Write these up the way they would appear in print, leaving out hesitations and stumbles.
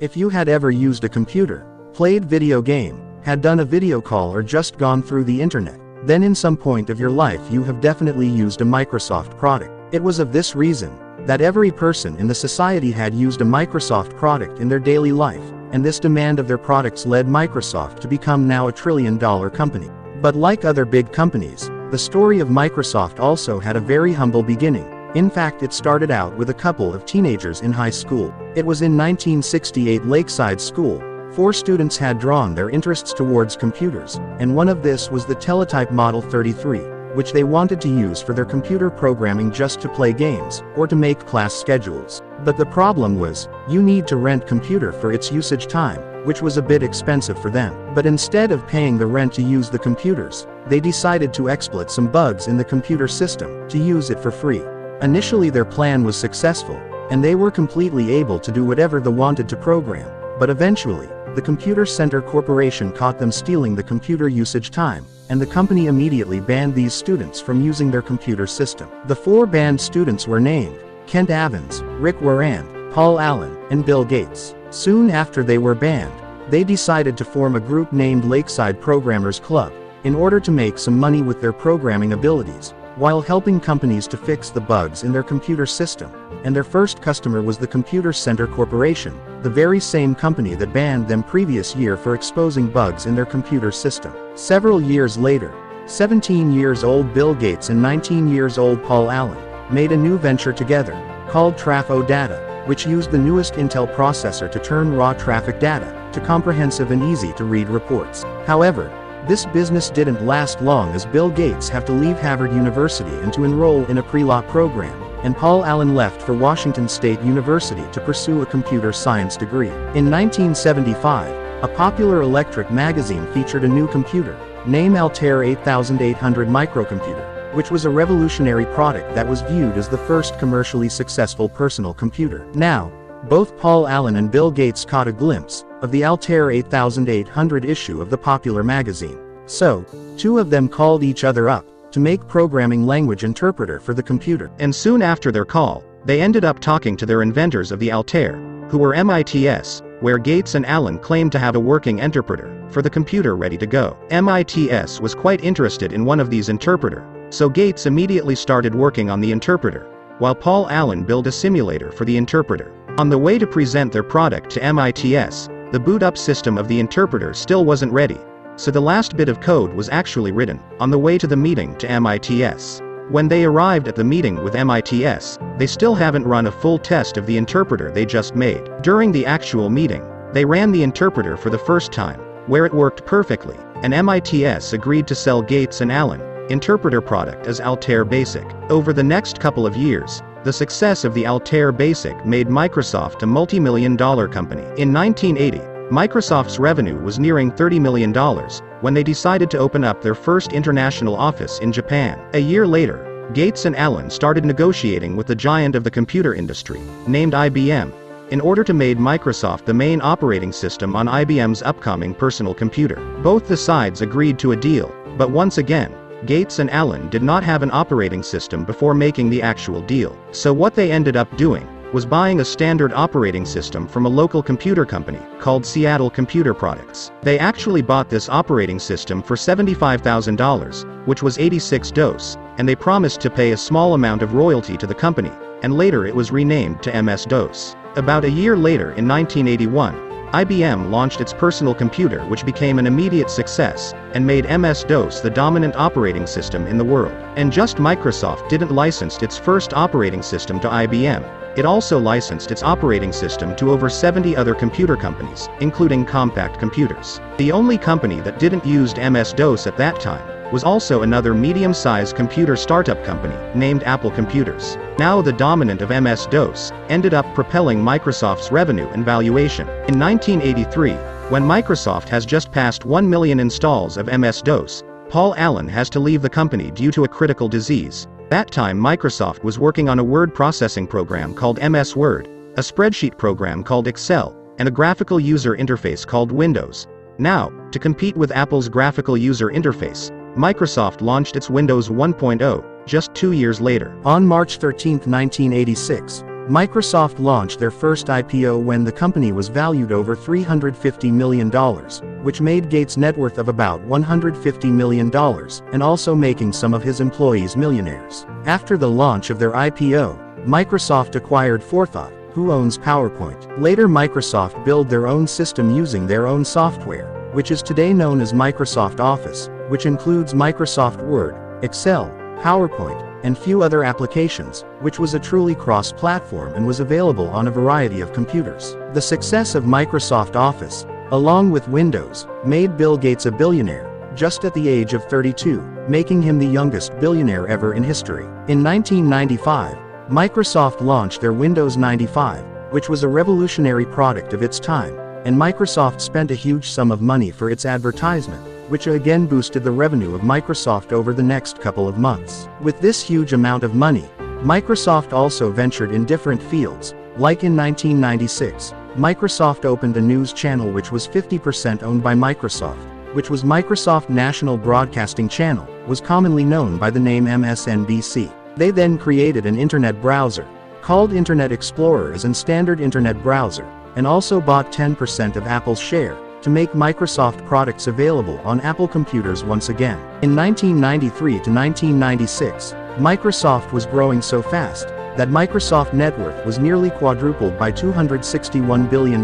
If you had ever used a computer, played video game, had done a video call or just gone through the internet, then in some point of your life you have definitely used a Microsoft product. It was of this reason that every person in the society had used a Microsoft product in their daily life, and this demand of their products led Microsoft to become now a trillion-dollar company. But like other big companies, the story of Microsoft also had a very humble beginning. In fact, it started out with a couple of teenagers in high school. It was in 1968 Lakeside School. 4 students had drawn their interests towards computers, and one of this was the teletype Model 33, which they wanted to use for their computer programming just to play games, or to make class schedules. But the problem was, you need to rent computer for its usage time, which was a bit expensive for them. But instead of paying the rent to use the computers, they decided to exploit some bugs in the computer system, to use it for free. Initially their plan was successful, and they were completely able to do whatever they wanted to program. But eventually, the Computer Center Corporation caught them stealing the computer usage time, and the company immediately banned these students from using their computer system. The 4 banned students were named Kent Evans, Rick Warand, Paul Allen, and Bill Gates. Soon after they were banned, they decided to form a group named Lakeside Programmers Club, in order to make some money with their programming abilities, while helping companies to fix the bugs in their computer system. And their first customer was the Computer Center Corporation, the very same company that banned them previous year for exposing bugs in their computer system. Several years later, 17-years-old Bill Gates and 19-years-old Paul Allen made a new venture together, called Trafo Data, which used the newest Intel processor to turn raw traffic data to comprehensive and easy-to-read reports. However, this business didn't last long, as Bill Gates had to leave Harvard University and to enroll in a pre-law program, and Paul Allen left for Washington State University to pursue a computer science degree. In 1975, a popular electric magazine featured a new computer, named Altair 8800 microcomputer, which was a revolutionary product that was viewed as the first commercially successful personal computer. Now, both Paul Allen and Bill Gates caught a glimpse of the Altair 8800 issue of the popular magazine. So, 2 of them called each other up to make programming language interpreter for the computer. And soon after their call, they ended up talking to their inventors of the Altair, who were MITs, where Gates and Allen claimed to have a working interpreter for the computer ready to go. MITs was quite interested in one of these interpreter, so Gates immediately started working on the interpreter, while Paul Allen built a simulator for the interpreter. On the way to present their product to MITs, the boot-up system of the interpreter still wasn't ready, so the last bit of code was actually written on the way to the meeting to MITs. When they arrived at the meeting with MITs, they still haven't run a full test of the interpreter they just made. During the actual meeting, they ran the interpreter for the first time, where it worked perfectly, and MITs agreed to sell Gates and Allen interpreter product as Altair Basic. Over the next couple of years, the success of the Altair Basic made Microsoft a multi-million-dollar company. In 1980, Microsoft's revenue was nearing $30 million, when they decided to open up their first international office in Japan. A year later, Gates and Allen started negotiating with the giant of the computer industry, named IBM, in order to make Microsoft the main operating system on IBM's upcoming personal computer. Both the sides agreed to a deal, but once again, Gates and Allen did not have an operating system before making the actual deal. So what they ended up doing was buying a standard operating system from a local computer company called Seattle Computer Products. They actually bought this operating system for $75,000, which was 86 DOS, and they promised to pay a small amount of royalty to the company, and later it was renamed to MS-DOS. About a year later, in 1981, IBM launched its personal computer, which became an immediate success, and made MS-DOS the dominant operating system in the world. And just Microsoft didn't license its first operating system to IBM, it also licensed its operating system to over 70 other computer companies, including Compaq Computers. The only company that didn't use MS-DOS at that time was also another medium-sized computer startup company, named Apple Computers. Now the dominant of MS-DOS ended up propelling Microsoft's revenue and valuation. In 1983, when Microsoft has just passed 1 million installs of MS-DOS, Paul Allen has to leave the company due to a critical disease. That time Microsoft was working on a word processing program called MS Word, a spreadsheet program called Excel, and a graphical user interface called Windows. Now, to compete with Apple's graphical user interface, Microsoft launched its Windows 1.0, just 2 years later. On March 13, 1986, Microsoft launched their first IPO when the company was valued over $350 million, which made Gates' net worth of about $150 million, and also making some of his employees millionaires. After the launch of their IPO, Microsoft acquired Forethought, who owns PowerPoint. Later Microsoft built their own system using their own software, which is today known as Microsoft Office, which includes Microsoft Word, Excel, PowerPoint, and few other applications, which was a truly cross-platform and was available on a variety of computers. The success of Microsoft Office, along with Windows, made Bill Gates a billionaire, just at the age of 32, making him the youngest billionaire ever in history. In 1995, Microsoft launched their Windows 95, which was a revolutionary product of its time, and Microsoft spent a huge sum of money for its advertisement, which again boosted the revenue of Microsoft over the next couple of months. With this huge amount of money, Microsoft also ventured in different fields, like in 1996, Microsoft opened a news channel which was 50% owned by Microsoft, which was Microsoft National Broadcasting Channel, was commonly known by the name MSNBC. They then created an internet browser, called Internet Explorer as an standard internet browser, and also bought 10% of Apple's share, to make Microsoft products available on Apple computers once again. In 1993 to 1996, Microsoft was growing so fast, that Microsoft net worth was nearly quadrupled by $261 billion,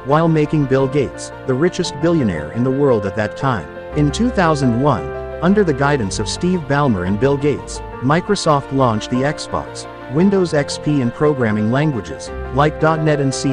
while making Bill Gates the richest billionaire in the world at that time. In 2001, under the guidance of Steve Ballmer and Bill Gates, Microsoft launched the Xbox, Windows XP and programming languages, like .NET and C#,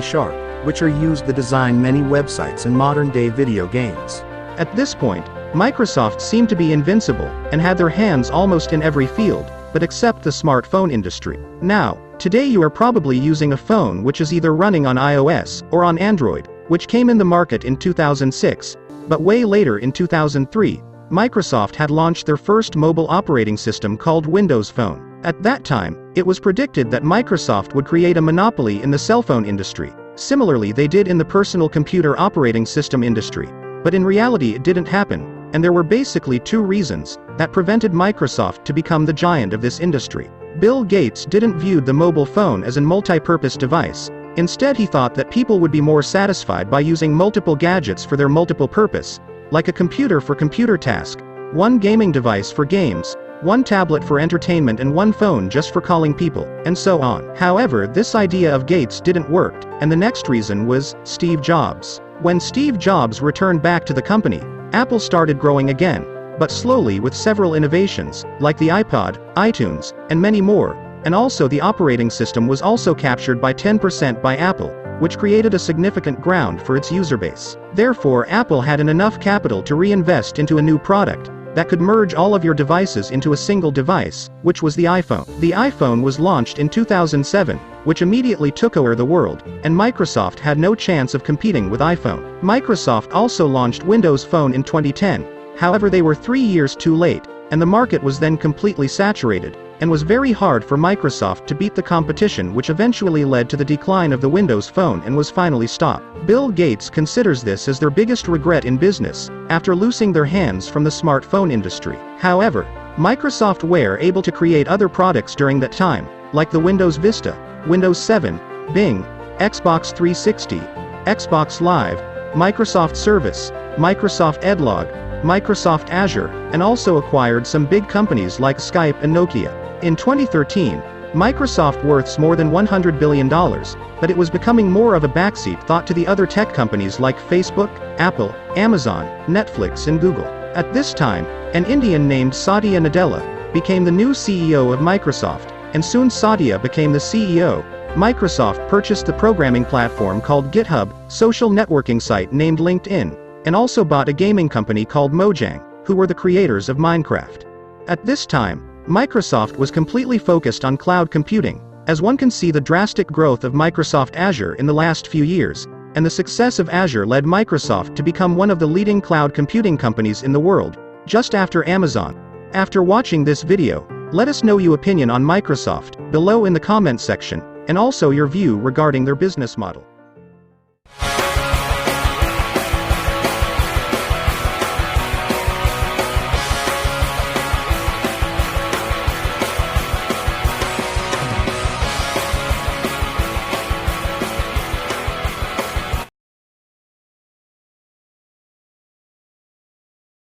which are used to design many websites and modern-day video games. At this point, Microsoft seemed to be invincible, and had their hands almost in every field, but except the smartphone industry. Now, today you are probably using a phone which is either running on iOS or on Android, which came in the market in 2006, but way later in 2003, Microsoft had launched their first mobile operating system called Windows Phone. At that time, it was predicted that Microsoft would create a monopoly in the cell phone industry. Similarly, they did in the personal computer operating system industry. But in reality it didn't happen, and there were basically two reasons that prevented Microsoft to become the giant of this industry. Bill Gates didn't view the mobile phone as a multi-purpose device. Instead, he thought that people would be more satisfied by using multiple gadgets for their multiple purpose, like a computer for computer task, one gaming device for games, one tablet for entertainment and one phone just for calling people, and so on. However, this idea of Gates didn't work, and the next reason was Steve Jobs. When Steve Jobs returned back to the company, Apple started growing again, but slowly with several innovations, like the iPod, iTunes, and many more, and also the operating system was also captured by 10% by Apple, which created a significant ground for its user base. Therefore, Apple had enough capital to reinvest into a new product that could merge all of your devices into a single device, which was the iPhone. The iPhone was launched in 2007, which immediately took over the world, and Microsoft had no chance of competing with iPhone. Microsoft also launched Windows Phone in 2010, however they were 3 years too late, and the market was then completely saturated, and was very hard for Microsoft to beat the competition, which eventually led to the decline of the Windows Phone and was finally stopped. Bill Gates considers this as their biggest regret in business, after losing their hands from the smartphone industry. However, Microsoft were able to create other products during that time, like the Windows Vista, Windows 7, Bing, Xbox 360, Xbox Live, Microsoft Service, Microsoft Edlog, Microsoft Azure, and also acquired some big companies like Skype and Nokia. In 2013, Microsoft worths more than $100 billion, but it was becoming more of a backseat thought to the other tech companies like Facebook, Apple, Amazon, Netflix and Google. At this time, an Indian named Satya Nadella became the new CEO of Microsoft, and soon Satya became the CEO. Microsoft purchased the programming platform called GitHub, social networking site named LinkedIn, and also bought a gaming company called Mojang, who were the creators of Minecraft. At this time, Microsoft was completely focused on cloud computing, as one can see the drastic growth of Microsoft Azure in the last few years, and the success of Azure led Microsoft to become one of the leading cloud computing companies in the world, just after Amazon. After watching this video, let us know your opinion on Microsoft below in the comment section, and also your view regarding their business model.